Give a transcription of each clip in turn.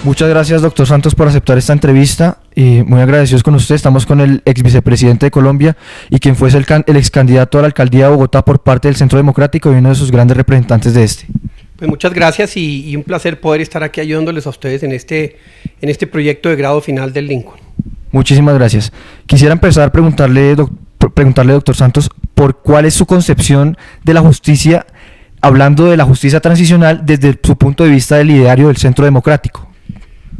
Muchas gracias, doctor Santos, por aceptar esta entrevista y muy agradecidos con usted. Estamos con el ex vicepresidente de Colombia y quien fuese el ex candidato a la alcaldía de Bogotá por parte del Centro Democrático y uno de sus grandes representantes de este. Pues muchas gracias y un placer poder estar aquí ayudándoles a ustedes en este proyecto de grado final del Lincoln. Muchísimas gracias. Quisiera empezar preguntarle, doctor Santos, por cuál es su concepción de la justicia, hablando de la justicia transicional desde su punto de vista del ideario del Centro Democrático.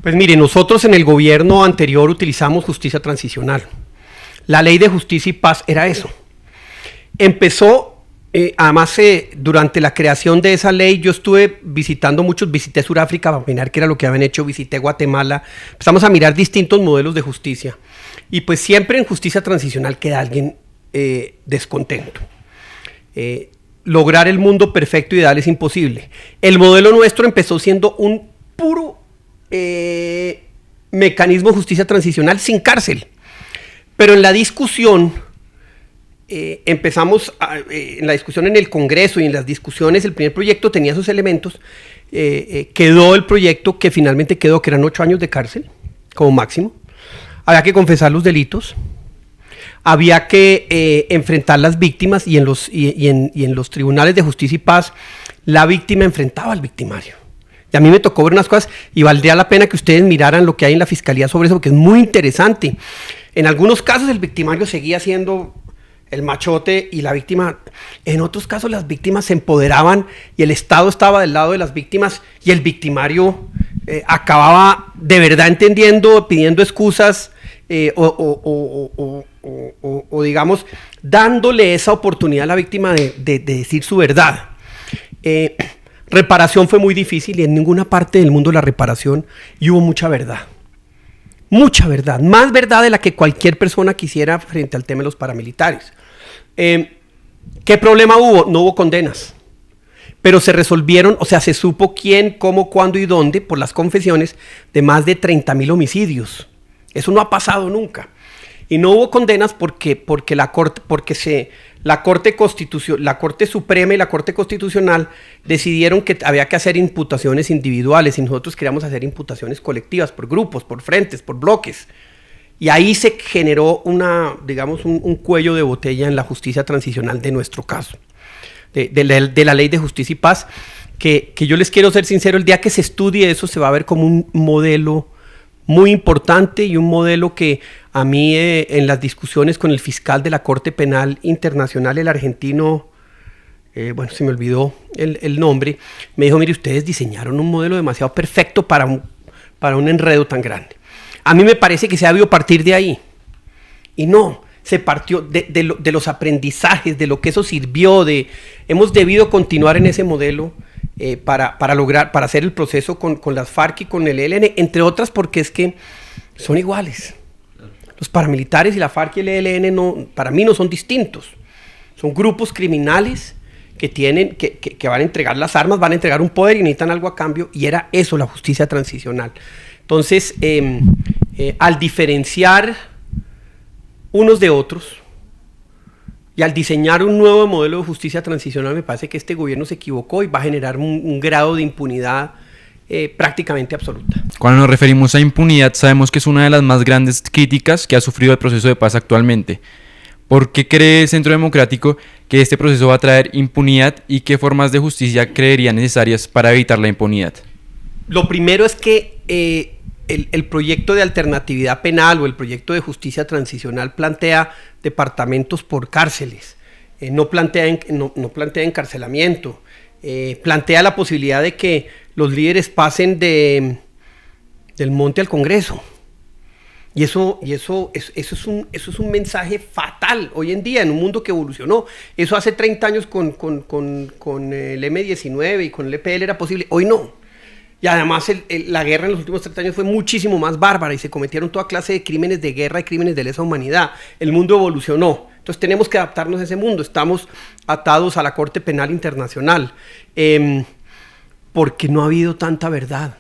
Pues mire, nosotros en el gobierno anterior utilizamos justicia transicional. La ley de justicia y paz era eso. Empezó, además durante la creación de esa ley yo estuve visitando visité Sudáfrica para mirar qué era lo que habían hecho, visité Guatemala, empezamos a mirar distintos modelos de justicia y pues siempre en justicia transicional queda alguien descontento. Lograr el mundo perfecto ideal es imposible. El modelo nuestro empezó siendo un puro mecanismo de justicia transicional sin cárcel, pero en la discusión en la discusión en el Congreso y en las discusiones, el primer proyecto tenía esos elementos, quedó el proyecto que finalmente quedó, que eran 8 años de cárcel como máximo. Había que confesar los delitos, había que enfrentar las víctimas y en los tribunales de justicia y paz la víctima enfrentaba al victimario. Y a mí me tocó ver unas cosas y valdría la pena que ustedes miraran lo que hay en la fiscalía sobre eso, porque es muy interesante. En algunos casos el victimario seguía siendo el machote y la víctima, en otros casos las víctimas se empoderaban y el Estado estaba del lado de las víctimas y el victimario acababa de verdad entendiendo, pidiendo excusas o digamos, dándole esa oportunidad a la víctima de decir su verdad. Reparación fue muy difícil y en ninguna parte del mundo la reparación y hubo mucha verdad. Mucha verdad, más verdad de la que cualquier persona quisiera frente al tema de los paramilitares. ¿Qué problema hubo? No hubo condenas, pero se resolvieron, o sea, se supo quién, cómo, cuándo y dónde por las confesiones de más de 30.000 homicidios. Eso no ha pasado nunca. Y no hubo condenas porque la Corte Suprema y la Corte Constitucional decidieron que había que hacer imputaciones individuales y nosotros queríamos hacer imputaciones colectivas por grupos, por frentes, por bloques. Y ahí se generó un cuello de botella en la justicia transicional de nuestro caso, de la ley de justicia y paz, que yo les quiero ser sincero, el día que se estudie eso se va a ver como un modelo muy importante y un modelo que a mí en las discusiones con el fiscal de la Corte Penal Internacional, el argentino, se me olvidó el nombre, me dijo, mire, ustedes diseñaron un modelo demasiado perfecto para un enredo tan grande. A mí me parece que se ha debido partir de ahí. Y no, se partió de los aprendizajes, de lo que eso sirvió, hemos debido continuar en ese modelo para hacer el proceso con las FARC y con el ELN, entre otras porque es que son iguales. Los paramilitares y la FARC y el ELN para mí no son distintos. Son grupos criminales que van a entregar las armas, van a entregar un poder y necesitan algo a cambio, y era eso la justicia transicional. Entonces, al diferenciar unos de otros y al diseñar un nuevo modelo de justicia transicional, me parece que este gobierno se equivocó y va a generar un grado de impunidad prácticamente absoluta. Cuando nos referimos a impunidad, sabemos que es una de las más grandes críticas que ha sufrido el proceso de paz actualmente. ¿Por qué cree el Centro Democrático que este proceso va a traer impunidad y qué formas de justicia creería necesarias para evitar la impunidad? Lo primero es que el proyecto de alternatividad penal o el proyecto de justicia transicional plantea departamentos por cárceles, no plantea encarcelamiento, plantea la posibilidad de que los líderes pasen del monte al Congreso. Y eso es un mensaje fatal hoy en día en un mundo que evolucionó. Eso hace 30 años con el M-19 y con el EPL era posible, hoy no. Y además la guerra en los últimos 30 años fue muchísimo más bárbara y se cometieron toda clase de crímenes de guerra y crímenes de lesa humanidad. El mundo evolucionó. Entonces tenemos que adaptarnos a ese mundo. Estamos atados a la Corte Penal Internacional porque no ha habido tanta verdad.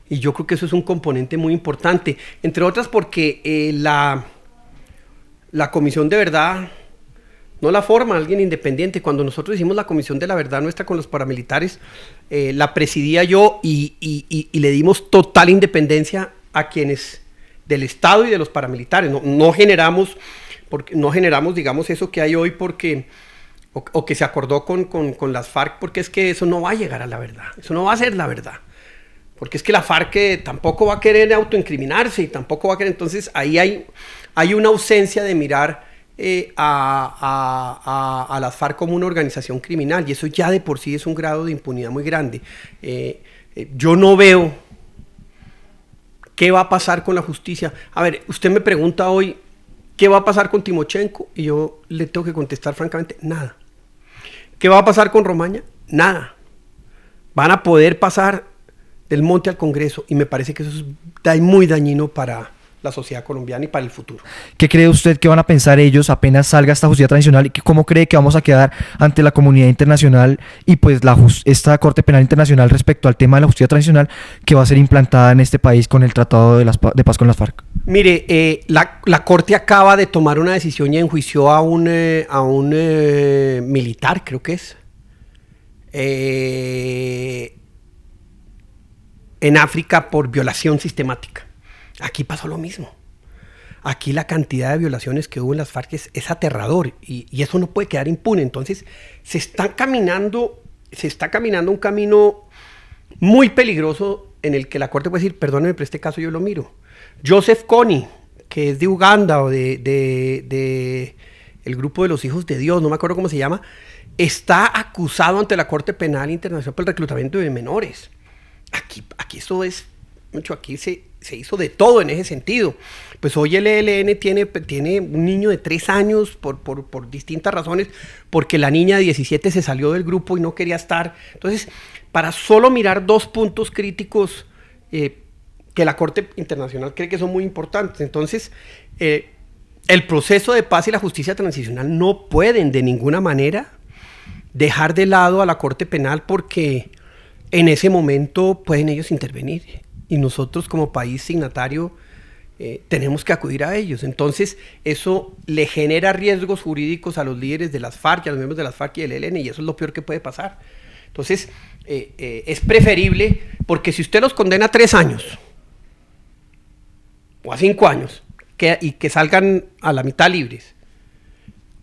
Y yo creo que eso es un componente muy importante. Entre otras porque la Comisión de Verdad no la forma alguien independiente. Cuando nosotros hicimos la Comisión de la Verdad nuestra con los paramilitares, la presidía yo y le dimos total independencia a quienes del Estado y de los paramilitares. No generamos, digamos, eso que hay hoy porque, o que se acordó con las FARC, porque es que eso no va a llegar a la verdad, eso no va a ser la verdad. Porque es que la FARC tampoco va a querer autoincriminarse y tampoco va a querer. Entonces ahí hay una ausencia de mirar a las FARC como una organización criminal, y eso ya de por sí es un grado de impunidad muy grande. Yo no veo qué va a pasar con la justicia. A ver, usted me pregunta hoy qué va a pasar con Timochenko y yo le tengo que contestar francamente, nada. ¿Qué va a pasar con Romaña? Nada. Van a poder pasar del monte al Congreso, y me parece que eso es muy dañino para la sociedad colombiana y para el futuro. ¿Qué cree usted que van a pensar ellos apenas salga esta justicia transicional? ¿Y cómo cree que vamos a quedar ante la comunidad internacional y pues esta Corte Penal Internacional respecto al tema de la justicia transicional que va a ser implantada en este país con el Tratado de Paz con las FARC? Mire, la Corte acaba de tomar una decisión y enjuició a un militar, creo que es, en África por violación sistemática. Aquí pasó lo mismo. Aquí la cantidad de violaciones que hubo en las FARC es aterrador, y eso no puede quedar impune. Entonces se está caminando un camino muy peligroso en el que la Corte puede decir, perdóneme, pero este caso yo lo miro. Joseph Kony, que es de Uganda o de el grupo de los Hijos de Dios, no me acuerdo cómo se llama, está acusado ante la Corte Penal Internacional por el reclutamiento de menores. Aquí eso es mucho, aquí se hizo de todo en ese sentido. Pues hoy el ELN tiene un niño de 3 años por distintas razones, porque la niña de 17 se salió del grupo y no quería estar. Entonces, para solo mirar 2 puntos críticos que la Corte Internacional cree que son muy importantes. Entonces, el proceso de paz y la justicia transicional no pueden de ninguna manera dejar de lado a la Corte Penal, porque en ese momento pueden ellos intervenir, y nosotros como país signatario tenemos que acudir a ellos. Entonces eso le genera riesgos jurídicos a los líderes de las FARC, a los miembros de las FARC y del ELN, y eso es lo peor que puede pasar. Entonces es preferible, porque si usted los condena a 3 años o a 5 años y que salgan a la mitad libres,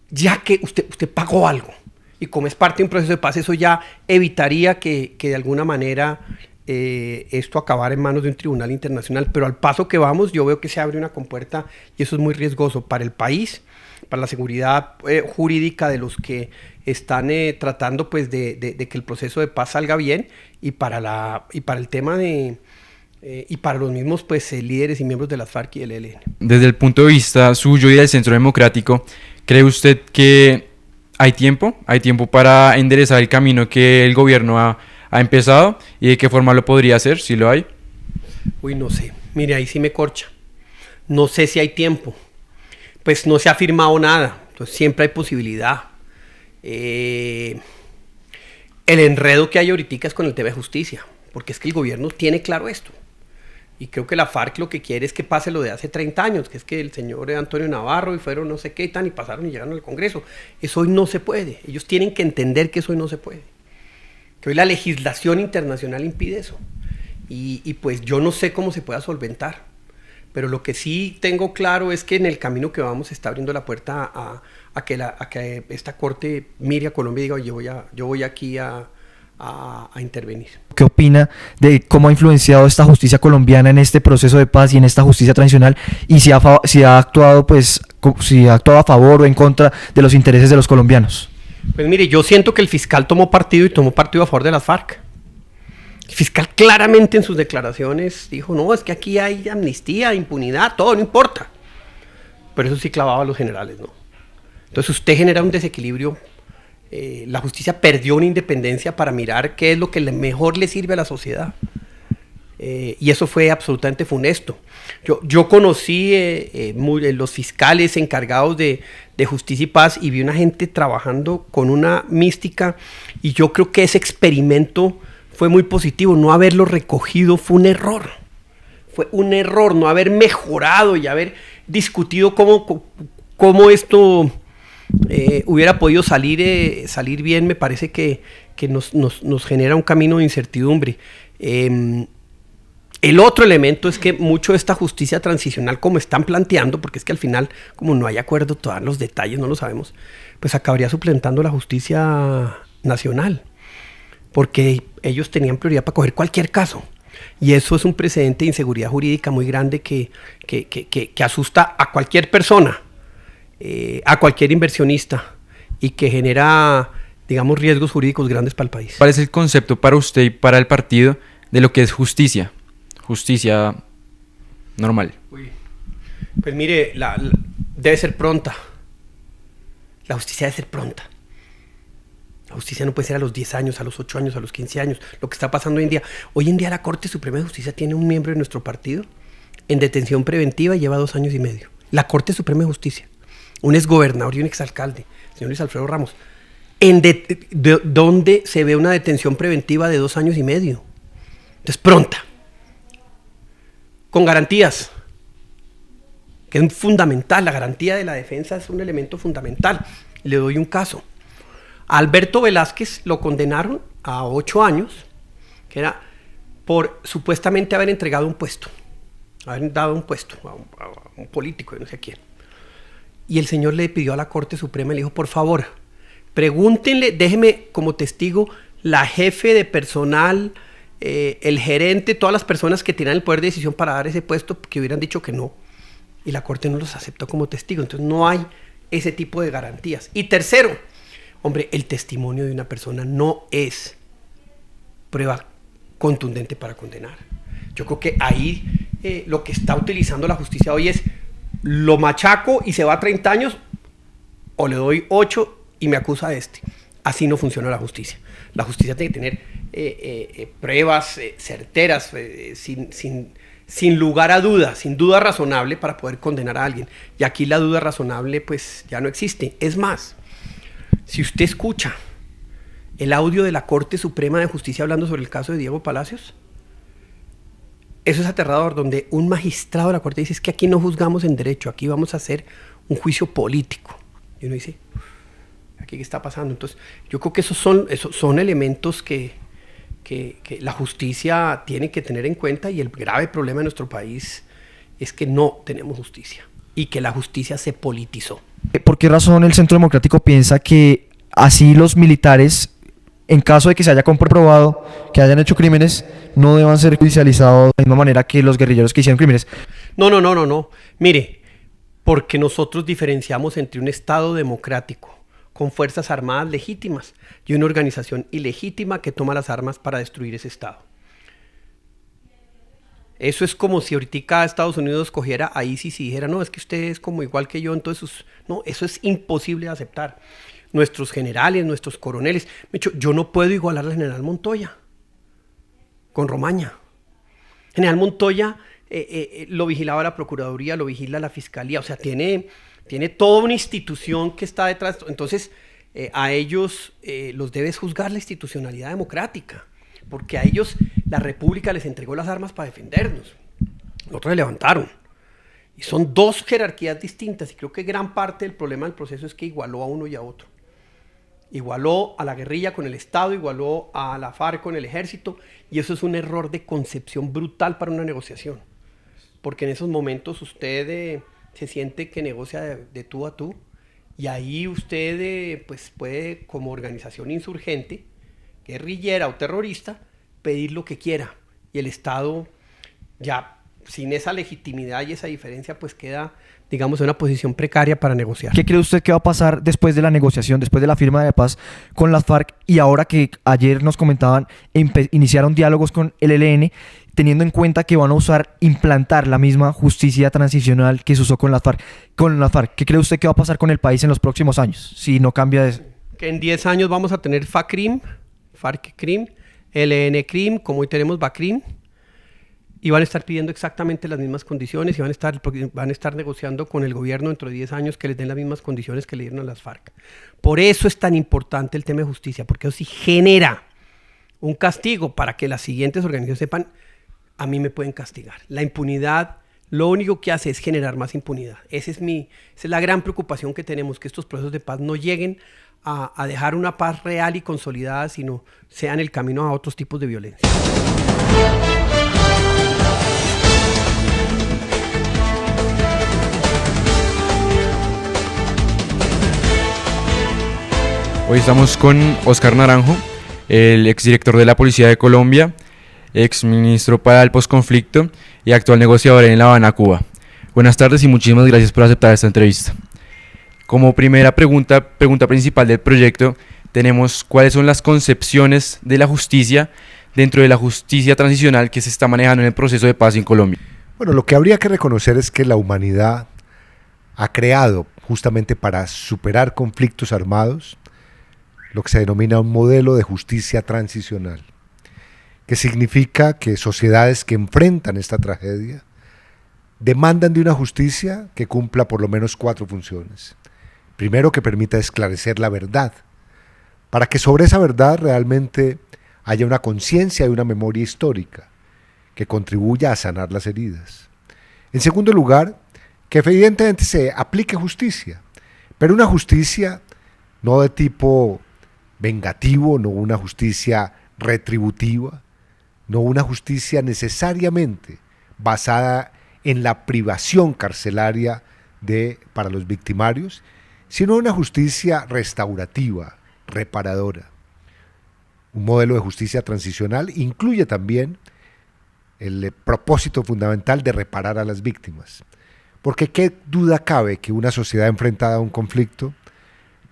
ya que usted pagó algo, y como es parte de un proceso de paz, eso ya evitaría que de alguna manera esto acabara en manos de un tribunal internacional. Pero al paso que vamos, yo veo que se abre una compuerta, y eso es muy riesgoso para el país, para la seguridad jurídica de los que están tratando pues de que el proceso de paz salga bien, y para el tema y para los mismos pues líderes y miembros de las FARC y del ELN. Desde el punto de vista suyo y del Centro Democrático, ¿cree usted que hay tiempo para enderezar el camino que el gobierno ha empezado, y de qué forma lo podría hacer, si lo hay? Uy, no sé, mire, ahí sí me corcha. No sé si hay tiempo. Pues no se ha firmado nada, entonces siempre hay posibilidad. El enredo que hay ahorita es con el tema de justicia, porque es que el gobierno tiene claro esto. Y creo que la FARC lo que quiere es que pase lo de hace 30 años, que es que el señor Antonio Navarro y fueron no sé qué y pasaron y llegaron al Congreso. Eso hoy no se puede. Ellos tienen que entender que eso hoy no se puede. Que hoy la legislación internacional impide eso. Y pues yo no sé cómo se pueda solventar. Pero lo que sí tengo claro es que en el camino que vamos se está abriendo la puerta a que esta Corte mire a Colombia y diga, oye, yo voy aquí a intervenir. ¿Qué opina de cómo ha influenciado esta justicia colombiana en este proceso de paz y en esta justicia transicional, y si ha actuado a favor o en contra de los intereses de los colombianos? Pues mire, yo siento que el fiscal tomó partido a favor de las FARC. El fiscal claramente en sus declaraciones dijo, no, es que aquí hay amnistía, impunidad, todo, no importa. Pero eso sí clavaba a los generales, ¿no? Entonces usted genera un desequilibrio. La justicia perdió una independencia para mirar qué es lo que mejor le sirve a la sociedad. Y eso fue absolutamente funesto. Yo conocí los fiscales encargados de justicia y paz, y vi una gente trabajando con una mística, y yo creo que ese experimento fue muy positivo. No haberlo recogido fue un error. Fue un error no haber mejorado y haber discutido cómo esto hubiera podido salir bien, me parece que nos genera un camino de incertidumbre. El otro elemento es que mucho de esta justicia transicional, como están planteando, porque es que al final, como no hay acuerdo, todos los detalles no lo sabemos, pues acabaría suplantando la justicia nacional, porque ellos tenían prioridad para coger cualquier caso. Y eso es un precedente de inseguridad jurídica muy grande que asusta a cualquier persona, a cualquier inversionista, y que genera, digamos, riesgos jurídicos grandes para el país. ¿Cuál es el concepto para usted y para el partido de lo que es justicia? Justicia normal. Pues mire, debe ser pronta. La justicia debe ser pronta. La justicia no puede ser a los 10 años, a los 8 años, a los 15 años. Lo que está pasando hoy en día. Hoy en día la Corte Suprema de Justicia tiene un miembro de nuestro partido en detención preventiva y lleva 2 años y medio. La Corte Suprema de Justicia. Un exgobernador y un exalcalde, el señor Luis Alfredo Ramos. ¿Dónde se ve una detención preventiva de 2 años y medio? Entonces, pronta. Con garantías, que es fundamental. La garantía de la defensa es un elemento fundamental. Le doy un caso. A Alberto Velázquez lo condenaron a 8 años, que era por supuestamente haber entregado un puesto, haber dado un puesto a un político, no sé a quién. Y el señor le pidió a la Corte Suprema y le dijo, por favor, pregúntenle, déjeme como testigo la jefe de personal, el gerente, todas las personas que tenían el poder de decisión para dar ese puesto, que hubieran dicho que no. Y la Corte no los aceptó como testigo. Entonces no hay ese tipo de garantías. Y tercero, hombre, el testimonio de una persona no es prueba contundente para condenar. Yo creo que ahí lo que está utilizando la justicia hoy es lo machaco y se va a 30 años, o le doy 8 y me acusa a este. Así no funciona la justicia. La justicia tiene que tener pruebas certeras, sin lugar a dudas, sin duda razonable para poder condenar a alguien. Y aquí la duda razonable pues ya no existe. Es más, si usted escucha el audio de la Corte Suprema de Justicia hablando sobre el caso de Diego Palacios, eso es aterrador, donde un magistrado de la Corte dice, es que aquí no juzgamos en derecho, aquí vamos a hacer un juicio político. Y uno dice, ¿aquí qué está pasando? Entonces, yo creo que esos son elementos que la justicia tiene que tener en cuenta, y el grave problema de nuestro país es que no tenemos justicia y que la justicia se politizó. ¿Por qué razón el Centro Democrático piensa que así los militares, en caso de que se haya comprobado que hayan hecho crímenes, no deban ser judicializados de la misma manera que los guerrilleros que hicieron crímenes? No. Mire, porque nosotros diferenciamos entre un Estado democrático con fuerzas armadas legítimas y una organización ilegítima que toma las armas para destruir ese Estado. Eso es como si ahorita Estados Unidos cogiera a ISIS y dijera, no, es que usted es como igual que yo, entonces, no, eso es imposible de aceptar. Nuestros generales, nuestros coroneles, de hecho, yo no puedo igualar al general Montoya con Romaña. General Montoya lo vigilaba la Procuraduría, lo vigila la Fiscalía, o sea, tiene toda una institución que está detrás. Entonces, a ellos los debes juzgar la institucionalidad democrática, porque a ellos la República les entregó las armas para defendernos. Nosotros se levantaron. Y son 2 jerarquías distintas, y creo que gran parte del problema del proceso es que igualó a uno y a otro. Igualó a la guerrilla con el Estado, igualó a la FARC con el ejército, y eso es un error de concepción brutal para una negociación. Porque en esos momentos usted se siente que negocia de tú a tú, y ahí usted pues puede, como organización insurgente, guerrillera o terrorista, pedir lo que quiera, y el Estado ya sin esa legitimidad y esa diferencia pues queda, digamos, en una posición precaria para negociar. ¿Qué cree usted que va a pasar después de la negociación, después de la firma de paz con las FARC, y ahora que ayer nos comentaban iniciaron diálogos con el ELN, teniendo en cuenta que van a implantar la misma justicia transicional que se usó con las FARC? ¿Qué cree usted que va a pasar con el país en los próximos años si no cambia de eso? Que en 10 años vamos a tener FARC-CRIM, ELN-CRIM, como hoy tenemos BACRIM, y van a estar pidiendo exactamente las mismas condiciones, y van a estar negociando con el gobierno dentro de 10 años que les den las mismas condiciones que le dieron a las FARC. Por eso es tan importante el tema de justicia, porque eso sí genera un castigo para que las siguientes organizaciones sepan, a mí me pueden castigar. La impunidad lo único que hace es generar más impunidad. Esa es la gran preocupación que tenemos, que estos procesos de paz no lleguen a dejar una paz real y consolidada, sino sean el camino a otros tipos de violencia. Hoy estamos con Óscar Naranjo, el exdirector de la Policía de Colombia, exministro para el posconflicto y actual negociador en La Habana, Cuba. Buenas tardes y muchísimas gracias por aceptar esta entrevista. Como primera pregunta principal del proyecto, tenemos cuáles son las concepciones de la justicia dentro de la justicia transicional que se está manejando en el proceso de paz en Colombia. Bueno, lo que habría que reconocer es que la humanidad ha creado, justamente para superar conflictos armados, lo que se denomina un modelo de justicia transicional, que significa que sociedades que enfrentan esta tragedia demandan de una justicia que cumpla por lo menos 4 funciones. Primero, que permita esclarecer la verdad, para que sobre esa verdad realmente haya una conciencia y una memoria histórica que contribuya a sanar las heridas. En segundo lugar, que evidentemente se aplique justicia, pero una justicia no de tipo vengativo, no una justicia retributiva, no una justicia necesariamente basada en la privación carcelaria para los victimarios, sino una justicia restaurativa, reparadora. Un modelo de justicia transicional incluye también el propósito fundamental de reparar a las víctimas, porque qué duda cabe que una sociedad enfrentada a un conflicto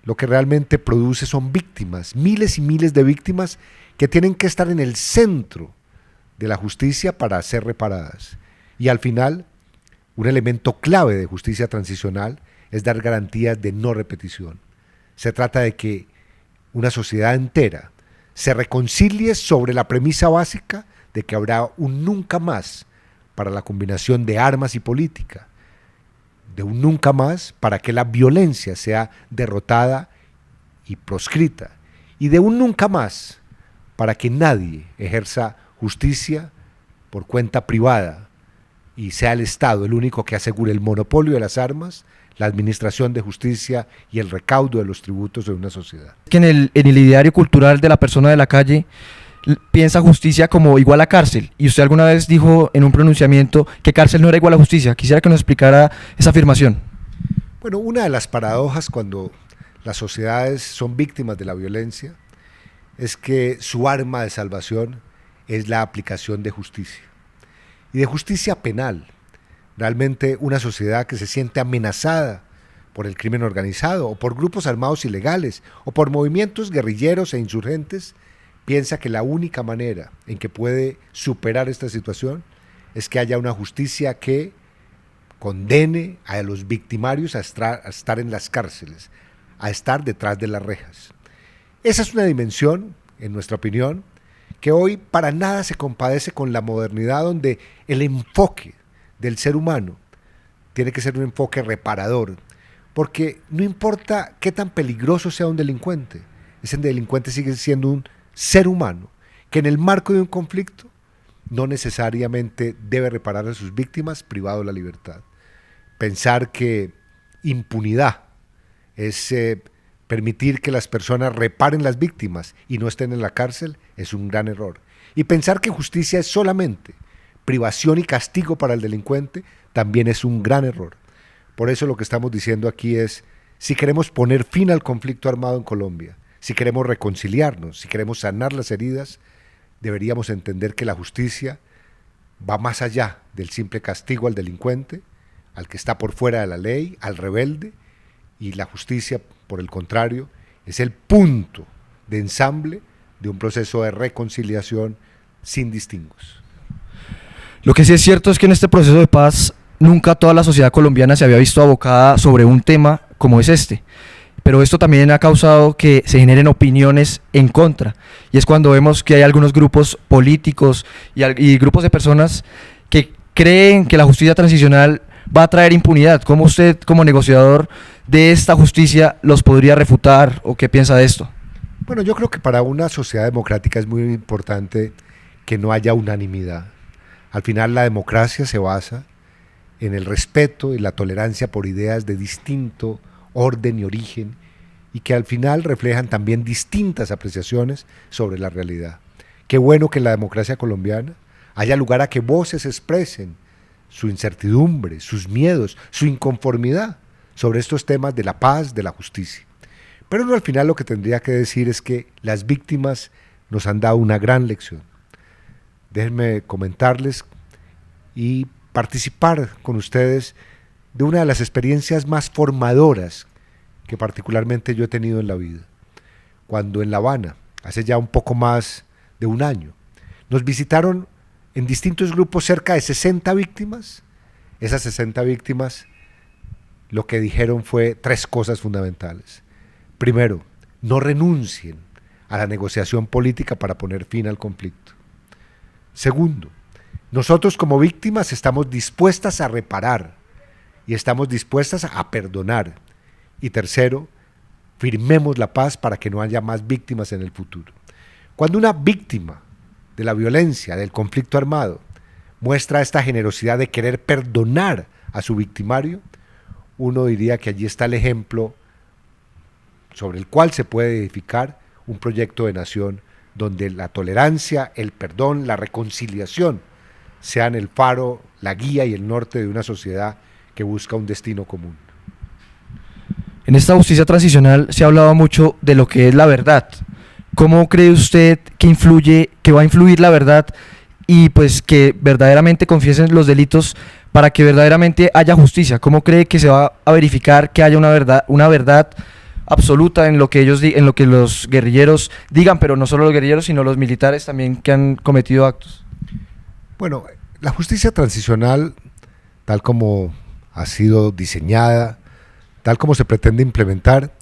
lo que realmente produce son víctimas, miles y miles de víctimas que tienen que estar en el centro de la justicia para ser reparadas. Y al final, un elemento clave de justicia transicional es dar garantías de no repetición. Se trata de que una sociedad entera se reconcilie sobre la premisa básica de que habrá un nunca más para la combinación de armas y política, de un nunca más para que la violencia sea derrotada y proscrita, y de un nunca más para que nadie ejerza justicia por cuenta privada y sea el Estado el único que asegure el monopolio de las armas, la administración de justicia y el recaudo de los tributos de una sociedad. Que en el ideario cultural de la persona de la calle piensa justicia como igual a cárcel, y usted alguna vez dijo en un pronunciamiento que cárcel no era igual a justicia. Quisiera que nos explicara esa afirmación. Bueno, una de las paradojas cuando las sociedades son víctimas de la violencia es que su arma de salvación es la aplicación de justicia, y de justicia penal. Realmente una sociedad que se siente amenazada por el crimen organizado o por grupos armados ilegales o por movimientos guerrilleros e insurgentes piensa que la única manera en que puede superar esta situación es que haya una justicia que condene a los victimarios a estar en las cárceles, a estar detrás de las rejas. Esa es una dimensión, en nuestra opinión, que hoy para nada se compadece con la modernidad, donde el enfoque del ser humano tiene que ser un enfoque reparador, porque no importa qué tan peligroso sea un delincuente, ese delincuente sigue siendo un ser humano que en el marco de un conflicto no necesariamente debe reparar a sus víctimas privado de la libertad. Pensar que impunidad es permitir que las personas reparen las víctimas y no estén en la cárcel es un gran error. Y pensar que justicia es solamente privación y castigo para el delincuente también es un gran error. Por eso lo que estamos diciendo aquí es, si queremos poner fin al conflicto armado en Colombia, si queremos reconciliarnos, si queremos sanar las heridas, deberíamos entender que la justicia va más allá del simple castigo al delincuente, al que está por fuera de la ley, al rebelde, y la justicia, por el contrario, es el punto de ensamble de un proceso de reconciliación sin distingos. Lo que sí es cierto es que en este proceso de paz nunca toda la sociedad colombiana se había visto abocada sobre un tema como es este. Pero esto también ha causado que se generen opiniones en contra, y es cuando vemos que hay algunos grupos políticos y grupos de personas que creen que la justicia transicional va a traer impunidad. ¿Cómo usted, como negociador de esta justicia, los podría refutar, o qué piensa de esto? Bueno, yo creo que para una sociedad democrática es muy importante que no haya unanimidad. Al final la democracia se basa en el respeto y la tolerancia por ideas de distinto orden y origen, y que al final reflejan también distintas apreciaciones sobre la realidad. Qué bueno que en la democracia colombiana haya lugar a que voces expresen su incertidumbre, sus miedos, su inconformidad sobre estos temas de la paz, de la justicia. Pero no, al final lo que tendría que decir es que las víctimas nos han dado una gran lección. Déjenme comentarles y participar con ustedes de una de las experiencias más formadoras que particularmente yo he tenido en la vida. Cuando en La Habana, hace ya un poco más de un año, nos visitaron en distintos grupos cerca de 60 víctimas. Esas 60 víctimas lo que dijeron fue 3 cosas fundamentales. Primero, no renuncien a la negociación política para poner fin al conflicto. Segundo, nosotros como víctimas estamos dispuestas a reparar y estamos dispuestas a perdonar. Y tercero, firmemos la paz para que no haya más víctimas en el futuro. Cuando una víctima de la violencia, del conflicto armado, muestra esta generosidad de querer perdonar a su victimario, uno diría que allí está el ejemplo sobre el cual se puede edificar un proyecto de nación donde la tolerancia, el perdón, la reconciliación sean el faro, la guía y el norte de una sociedad que busca un destino común. En esta justicia transicional se ha hablado mucho de lo que es la verdad. ¿Cómo cree usted que va a influir la verdad y pues que verdaderamente confiesen los delitos para que verdaderamente haya justicia? ¿Cómo cree que se va a verificar que haya una verdad absoluta en lo que en lo que los guerrilleros digan, pero no solo los guerrilleros, sino los militares también que han cometido actos? Bueno, la justicia transicional, tal como ha sido diseñada, tal como se pretende implementar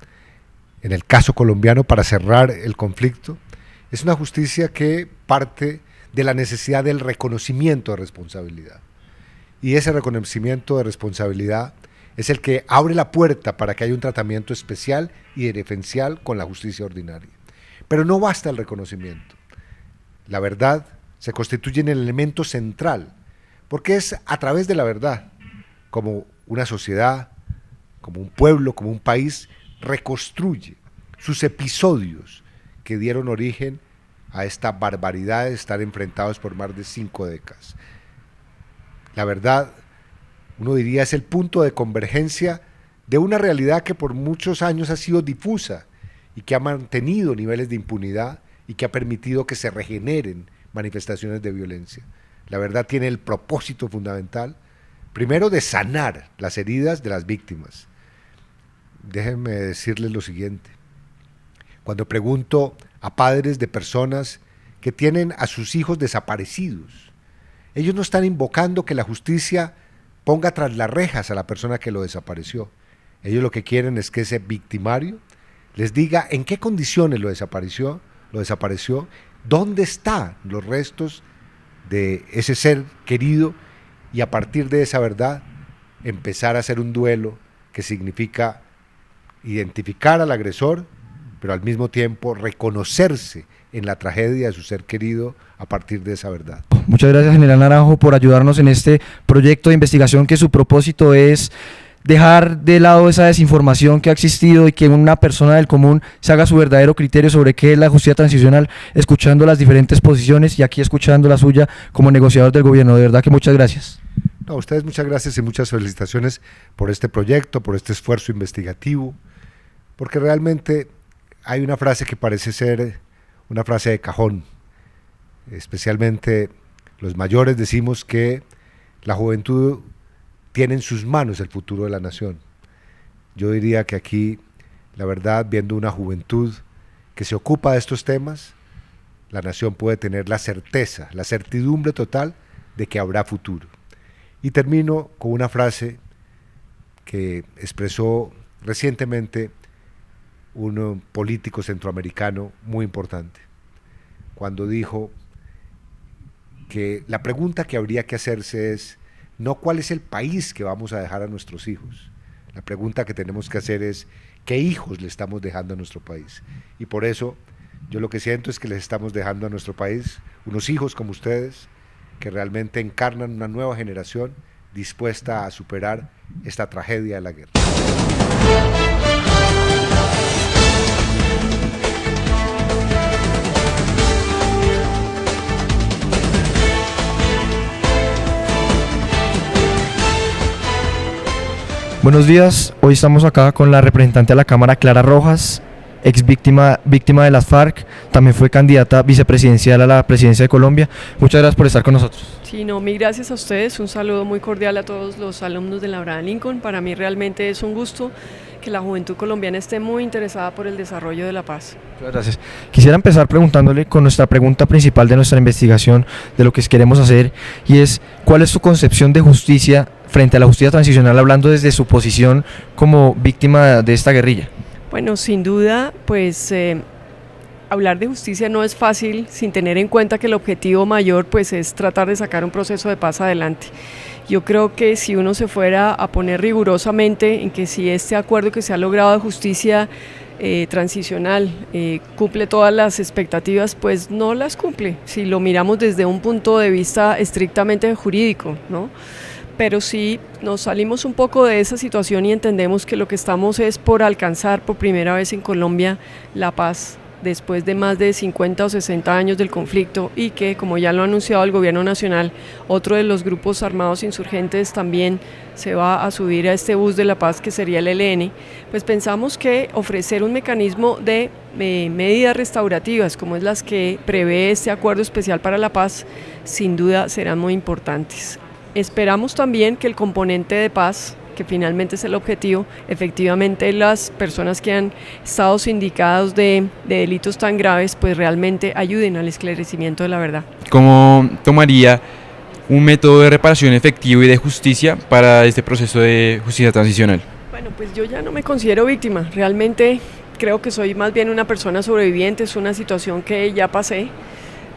en el caso colombiano para cerrar el conflicto, es una justicia que parte de la necesidad del reconocimiento de responsabilidad. Y ese reconocimiento de responsabilidad es el que abre la puerta para que haya un tratamiento especial y diferencial con la justicia ordinaria. Pero no basta el reconocimiento. La verdad se constituye en el elemento central, porque es a través de la verdad, como una sociedad, como un pueblo, como un país, reconstruye sus episodios que dieron origen a esta barbaridad de estar enfrentados por más de 5 décadas. La verdad, uno diría, es el punto de convergencia de una realidad que por muchos años ha sido difusa y que ha mantenido niveles de impunidad y que ha permitido que se regeneren manifestaciones de violencia. La verdad tiene el propósito fundamental, primero, de sanar las heridas de las víctimas. Déjenme decirles lo siguiente. Cuando pregunto a padres de personas que tienen a sus hijos desaparecidos, ellos no están invocando que la justicia ponga tras las rejas a la persona que lo desapareció. Ellos lo que quieren es que ese victimario les diga en qué condiciones lo desapareció, dónde están los restos de ese ser querido, y a partir de esa verdad empezar a hacer un duelo que significa identificar al agresor, pero al mismo tiempo reconocerse en la tragedia de su ser querido a partir de esa verdad. Muchas gracias, General Naranjo, por ayudarnos en este proyecto de investigación que su propósito es dejar de lado esa desinformación que ha existido y que una persona del común se haga su verdadero criterio sobre qué es la justicia transicional, escuchando las diferentes posiciones y aquí escuchando la suya como negociador del gobierno. De verdad que muchas gracias. No, a ustedes muchas gracias y muchas felicitaciones por este proyecto, por este esfuerzo investigativo, porque realmente hay una frase que parece ser una frase de cajón. Especialmente los mayores decimos que la juventud tiene en sus manos el futuro de la nación. Yo diría que aquí, la verdad, viendo una juventud que se ocupa de estos temas, la nación puede tener la certeza, la certidumbre total de que habrá futuro. Y termino con una frase que expresó recientemente un político centroamericano muy importante, cuando dijo que la pregunta que habría que hacerse es no cuál es el país que vamos a dejar a nuestros hijos. La pregunta que tenemos que hacer es qué hijos le estamos dejando a nuestro país. Y por eso yo lo que siento es que les estamos dejando a nuestro país unos hijos como ustedes, que realmente encarnan una nueva generación dispuesta a superar esta tragedia de la guerra. Buenos días, hoy estamos acá con la representante de la Cámara, Clara Rojas, ex víctima de las FARC, también fue candidata vicepresidencial a la presidencia de Colombia. Muchas gracias por estar con nosotros. Sí, no, mil gracias a ustedes, un saludo muy cordial a todos los alumnos de la Abraham Lincoln. Para mí realmente es un gusto que la juventud colombiana esté muy interesada por el desarrollo de la paz. Muchas gracias. Quisiera empezar preguntándole con nuestra pregunta principal de nuestra investigación, de lo que queremos hacer, y es, ¿cuál es su concepción de justicia frente a la justicia transicional, hablando desde su posición como víctima de esta guerrilla? Bueno, sin duda, pues hablar de justicia no es fácil sin tener en cuenta que el objetivo mayor pues es tratar de sacar un proceso de paz adelante. Yo creo que si uno se fuera a poner rigurosamente en que si este acuerdo que se ha logrado de justicia transicional cumple todas las expectativas, pues no las cumple, si lo miramos desde un punto de vista estrictamente jurídico, ¿no? Pero sí nos salimos un poco de esa situación y entendemos que lo que estamos es por alcanzar por primera vez en Colombia la paz después de más de 50 o 60 años del conflicto, y que, como ya lo ha anunciado el gobierno nacional, otro de los grupos armados insurgentes también se va a subir a este bus de la paz, que sería el ELN. Pues pensamos que ofrecer un mecanismo de medidas restaurativas como es las que prevé este acuerdo especial para la paz, sin duda serán muy importantes. Esperamos también que el componente de paz, que finalmente es el objetivo, efectivamente las personas que han estado sindicadas de delitos tan graves, pues realmente ayuden al esclarecimiento de la verdad. ¿Cómo tomaría un método de reparación efectivo y de justicia para este proceso de justicia transicional? Bueno, pues yo ya no me considero víctima, realmente creo que soy más bien una persona sobreviviente, es una situación que ya pasé.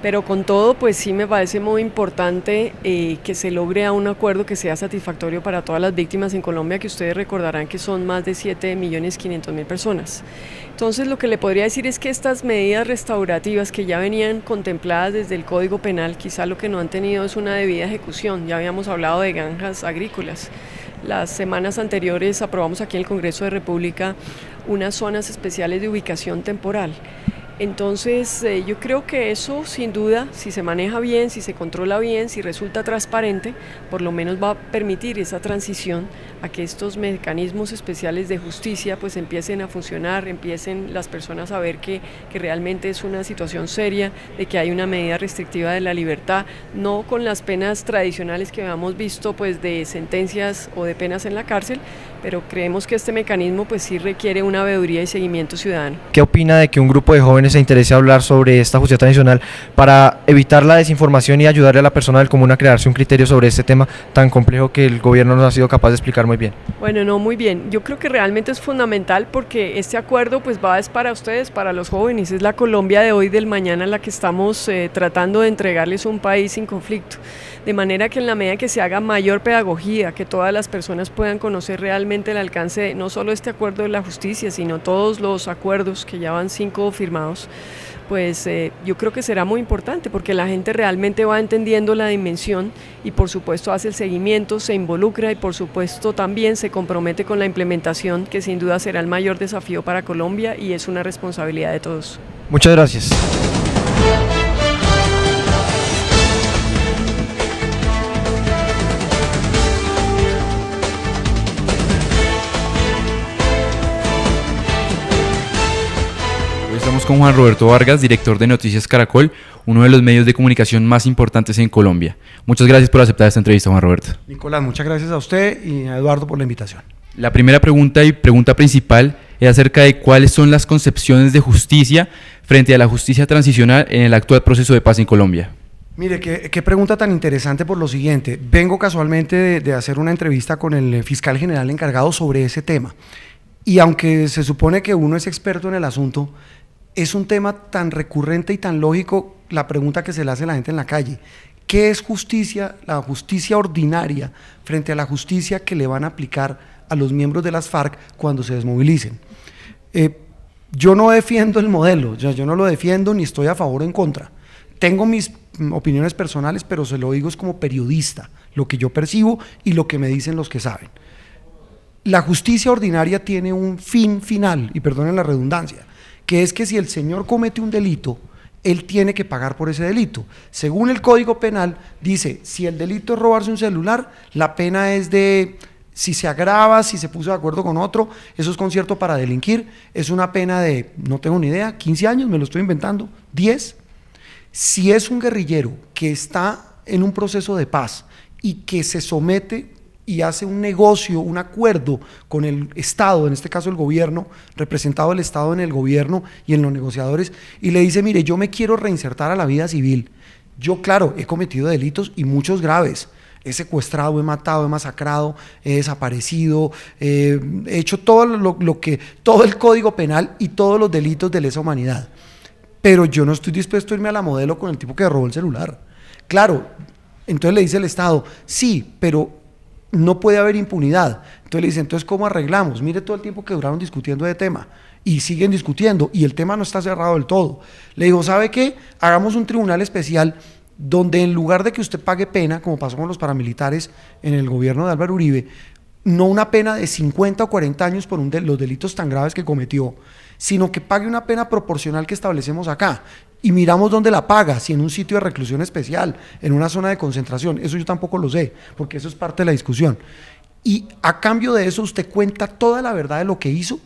Pero con todo, pues sí me parece muy importante que se logre un acuerdo que sea satisfactorio para todas las víctimas en Colombia, que ustedes recordarán que son más de 7.500.000 personas. Entonces, lo que le podría decir es que estas medidas restaurativas que ya venían contempladas desde el Código Penal, quizá lo que no han tenido es una debida ejecución. Ya habíamos hablado de granjas agrícolas. Las semanas anteriores aprobamos aquí en el Congreso de República unas zonas especiales de ubicación temporal. Entonces yo creo que eso sin duda, si se maneja bien, si se controla bien, si resulta transparente, por lo menos va a permitir esa transición a que estos mecanismos especiales de justicia pues empiecen a funcionar, empiecen las personas a ver que realmente es una situación seria, de que hay una medida restrictiva de la libertad, no con las penas tradicionales que habíamos visto pues de sentencias o de penas en la cárcel, pero creemos que este mecanismo pues sí requiere una veeduría y seguimiento ciudadano. ¿Qué opina de que un grupo de jóvenes se interese a hablar sobre esta justicia transicional para evitar la desinformación y ayudarle a la persona del común a crearse un criterio sobre este tema tan complejo que el gobierno no ha sido capaz de explicar muy bien? Bueno, no, muy bien. Yo creo que realmente es fundamental porque este acuerdo pues es para ustedes, para los jóvenes, es la Colombia de hoy, del mañana, la que estamos tratando de entregarles un país sin conflicto. De manera que en la medida que se haga mayor pedagogía, que todas las personas puedan conocer realmente el alcance de no solo este acuerdo de la justicia, sino todos los acuerdos, que ya van 5 firmados, pues yo creo que será muy importante porque la gente realmente va entendiendo la dimensión y por supuesto hace el seguimiento, se involucra y por supuesto también se compromete con la implementación, que sin duda será el mayor desafío para Colombia y es una responsabilidad de todos. Muchas gracias. Estamos con Juan Roberto Vargas, director de Noticias Caracol, uno de los medios de comunicación más importantes en Colombia. Muchas gracias por aceptar esta entrevista, Juan Roberto. Nicolás, muchas gracias a usted y a Eduardo por la invitación. La primera pregunta y pregunta principal es acerca de cuáles son las concepciones de justicia frente a la justicia transicional en el actual proceso de paz en Colombia. Mire, qué pregunta tan interesante por lo siguiente. Vengo casualmente de hacer una entrevista con el fiscal general encargado sobre ese tema. Y aunque se supone que uno es experto en el asunto, es un tema tan recurrente y tan lógico la pregunta que se le hace a la gente en la calle. ¿Qué es justicia, la justicia ordinaria, frente a la justicia que le van a aplicar a los miembros de las FARC cuando se desmovilicen? Yo no defiendo el modelo, yo no lo defiendo ni estoy a favor o en contra. Tengo mis opiniones personales, pero se lo digo es como periodista, lo que yo percibo y lo que me dicen los que saben. La justicia ordinaria tiene un fin final, y perdonen la redundancia, que es que si el señor comete un delito, él tiene que pagar por ese delito. Según el Código Penal, dice, si el delito es robarse un celular, la pena es de, si se agrava, si se puso de acuerdo con otro, eso es concierto para delinquir, es una pena de, no tengo ni idea, 15 años, me lo estoy inventando, 10. Si es un guerrillero que está en un proceso de paz y que se somete y hace un negocio, un acuerdo con el Estado, en este caso el gobierno, representado el Estado en el gobierno y en los negociadores, y le dice, mire, yo me quiero reinsertar a la vida civil. Yo, claro, he cometido delitos y muchos graves. He secuestrado, he matado, he masacrado, he desaparecido, he hecho todo todo el Código Penal y todos los delitos de lesa humanidad. Pero yo no estoy dispuesto a irme a la modelo con el tipo que robó el celular. Claro, entonces le dice el Estado, sí, pero no puede haber impunidad. Entonces le dice, entonces ¿cómo arreglamos? Mire todo el tiempo que duraron discutiendo de tema y siguen discutiendo y el tema no está cerrado del todo. Le digo, ¿sabe qué? Hagamos un tribunal especial donde en lugar de que usted pague pena, como pasó con los paramilitares en el gobierno de Álvaro Uribe, no una pena de 50 o 40 años por los delitos tan graves que cometió, sino que pague una pena proporcional que establecemos acá. Y miramos dónde la paga, si en un sitio de reclusión especial, en una zona de concentración, eso yo tampoco lo sé, porque eso es parte de la discusión. Y a cambio de eso usted cuenta toda la verdad de lo que hizo,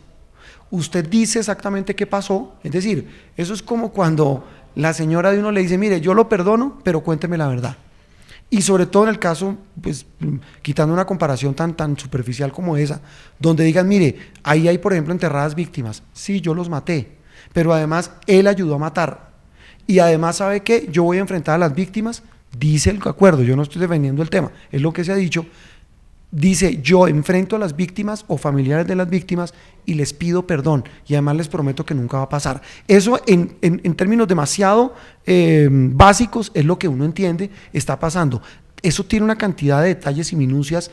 usted dice exactamente qué pasó, es decir, eso es como cuando la señora de uno le dice, mire, yo lo perdono, pero cuénteme la verdad. Y sobre todo en el caso, pues quitando una comparación tan superficial como esa, donde digan, mire, ahí hay por ejemplo enterradas víctimas, sí, yo los maté, pero además él ayudó a matar. Y además, ¿sabe qué? Yo voy a enfrentar a las víctimas, dice el acuerdo, yo no estoy defendiendo el tema, es lo que se ha dicho, dice, yo enfrento a las víctimas o familiares de las víctimas y les pido perdón y además les prometo que nunca va a pasar. Eso en términos demasiado básicos es lo que uno entiende está pasando. Eso tiene una cantidad de detalles y minucias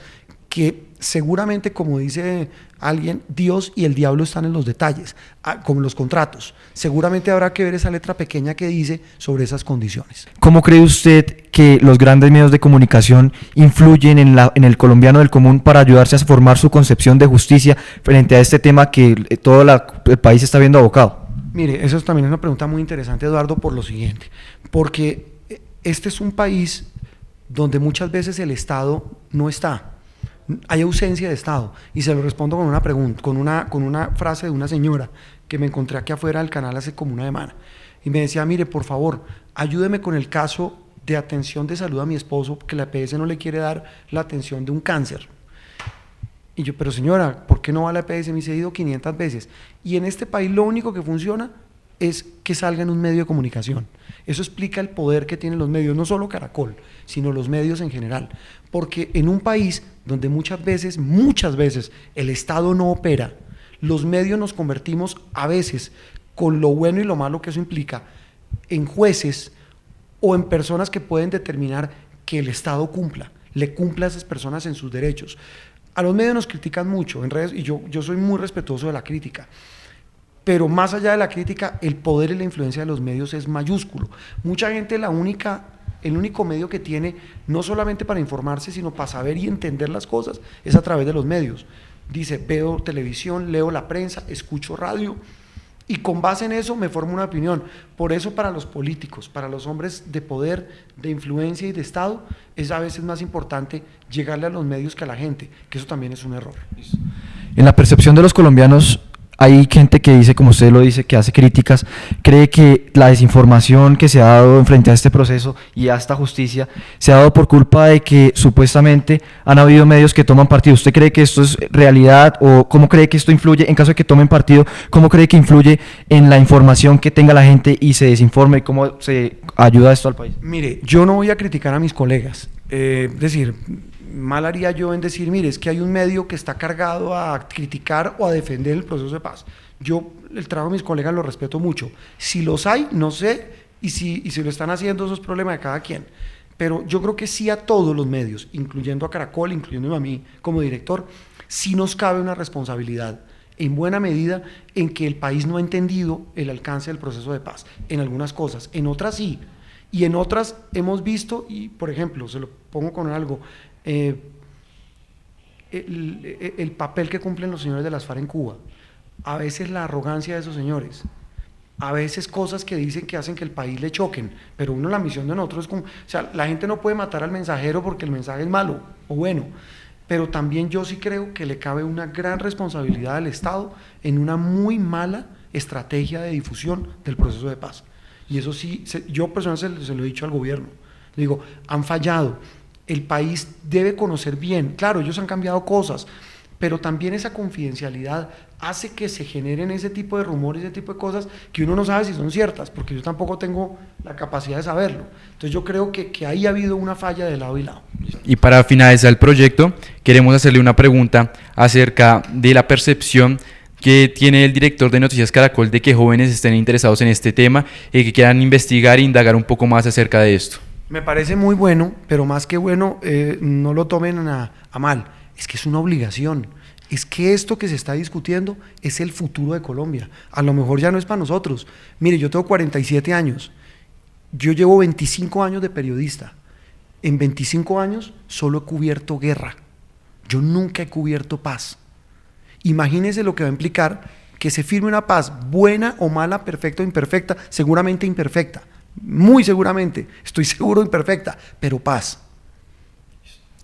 que seguramente, como dice alguien, Dios y el diablo están en los detalles, como los contratos. Seguramente habrá que ver esa letra pequeña que dice sobre esas condiciones. ¿Cómo cree usted que los grandes medios de comunicación influyen en el colombiano del común para ayudarse a formar su concepción de justicia frente a este tema que todo el país está viendo abocado? Mire, eso también es una pregunta muy interesante, Eduardo, por lo siguiente, porque este es un país donde muchas veces el Estado no está. Hay ausencia de Estado, y se lo respondo con una pregunta, con una frase de una señora que me encontré aquí afuera del canal hace como una semana, y me decía, mire, por favor, ayúdeme con el caso de atención de salud a mi esposo, que la EPS no le quiere dar la atención de un cáncer. Y yo, pero señora, ¿por qué no va a la EPS? Me dice, he ido 500 veces, y en este país lo único que funciona es que salga en un medio de comunicación. Eso explica el poder que tienen los medios, no solo Caracol, sino los medios en general, porque en un país donde muchas veces, el Estado no opera, los medios nos convertimos a veces, con lo bueno y lo malo que eso implica, en jueces o en personas que pueden determinar que el Estado le cumpla a esas personas en sus derechos. A los medios nos critican mucho en redes, y yo soy muy respetuoso de la crítica, pero más allá de la crítica, el poder y la influencia de los medios es mayúsculo. Mucha gente el único medio que tiene, no solamente para informarse, sino para saber y entender las cosas, es a través de los medios. Dice, veo televisión, leo la prensa, escucho radio, y con base en eso me formo una opinión. Por eso para los políticos, para los hombres de poder, de influencia y de Estado, es a veces más importante llegarle a los medios que a la gente, que eso también es un error. En la percepción de los colombianos, hay gente que dice, como usted lo dice, que hace críticas, cree que la desinformación que se ha dado en frente a este proceso y a esta justicia se ha dado por culpa de que supuestamente han habido medios que toman partido. ¿Usted cree que esto es realidad o cómo cree que esto influye, en caso de que tomen partido, cómo cree que influye en la información que tenga la gente y se desinforme y cómo se ayuda esto al país? Mire, yo no voy a criticar a mis colegas, mal haría yo en decir, mire, es que hay un medio que está cargado a criticar o a defender el proceso de paz. Yo el trabajo de mis colegas lo respeto mucho. Si los hay, no sé, y si lo están haciendo, eso es problema de cada quien. Pero yo creo que sí a todos los medios, incluyendo a Caracol, incluyéndome a mí como director, sí nos cabe una responsabilidad, en buena medida, en que el país no ha entendido el alcance del proceso de paz, en algunas cosas, en otras sí. Y en otras hemos visto, y por ejemplo, se lo pongo con algo, el papel que cumplen los señores de las FARC en Cuba, a veces la arrogancia de esos señores, a veces cosas que dicen que hacen que el país le choquen, pero la misión de nosotros es como, o sea, la gente no puede matar al mensajero porque el mensaje es malo o bueno, pero también yo sí creo que le cabe una gran responsabilidad al Estado en una muy mala estrategia de difusión del proceso de paz. Y eso sí, yo personalmente se lo he dicho al gobierno, le digo, han fallado, el país debe conocer bien, claro, ellos han cambiado cosas, pero también esa confidencialidad hace que se generen ese tipo de rumores, ese tipo de cosas que uno no sabe si son ciertas, porque yo tampoco tengo la capacidad de saberlo. Entonces yo creo que ahí ha habido una falla de lado y lado. Y para finalizar el proyecto, queremos hacerle una pregunta acerca de la percepción que tiene el director de Noticias Caracol de que jóvenes estén interesados en este tema y que quieran investigar e indagar un poco más acerca de esto. Me parece muy bueno, pero más que bueno, no lo tomen a mal, es que es una obligación. Es que esto que se está discutiendo es el futuro de Colombia. A lo mejor ya no es para nosotros. Mire, yo tengo 47 años. Yo llevo 25 años de periodista. En 25 años solo he cubierto guerra. Yo nunca he cubierto paz. Imagínense lo que va a implicar que se firme una paz buena o mala, perfecta o imperfecta, seguramente imperfecta. Muy seguramente, estoy seguro imperfecta, pero paz.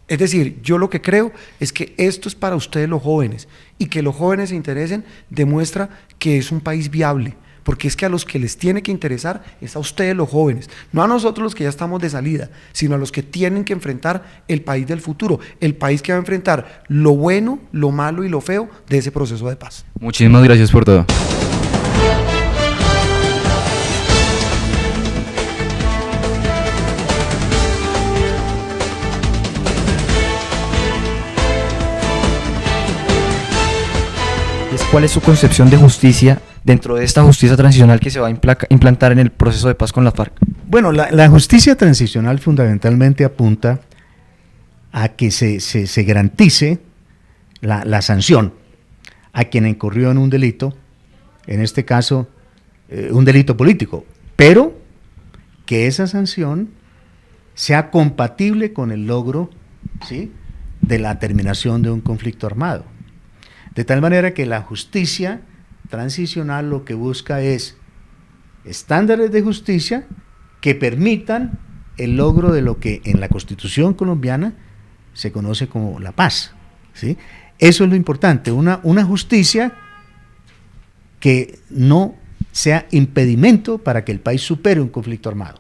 Es decir, yo lo que creo es que esto es para ustedes los jóvenes y que los jóvenes se interesen demuestra que es un país viable, porque es que a los que les tiene que interesar es a ustedes los jóvenes, no a nosotros los que ya estamos de salida, sino a los que tienen que enfrentar el país del futuro, el país que va a enfrentar lo bueno, lo malo y lo feo de ese proceso de paz. Muchísimas gracias por todo. ¿Cuál es su concepción de justicia dentro de esta justicia transicional que se va a implantar en el proceso de paz con las FARC? Bueno, la justicia transicional fundamentalmente apunta a que se garantice la sanción a quien incurrió en un delito, en este caso un delito político, pero que esa sanción sea compatible con el logro, ¿sí?, de la terminación de un conflicto armado. De tal manera que la justicia transicional lo que busca es estándares de justicia que permitan el logro de lo que en la Constitución colombiana se conoce como la paz, ¿sí? Eso es lo importante, una justicia que no sea impedimento para que el país supere un conflicto armado.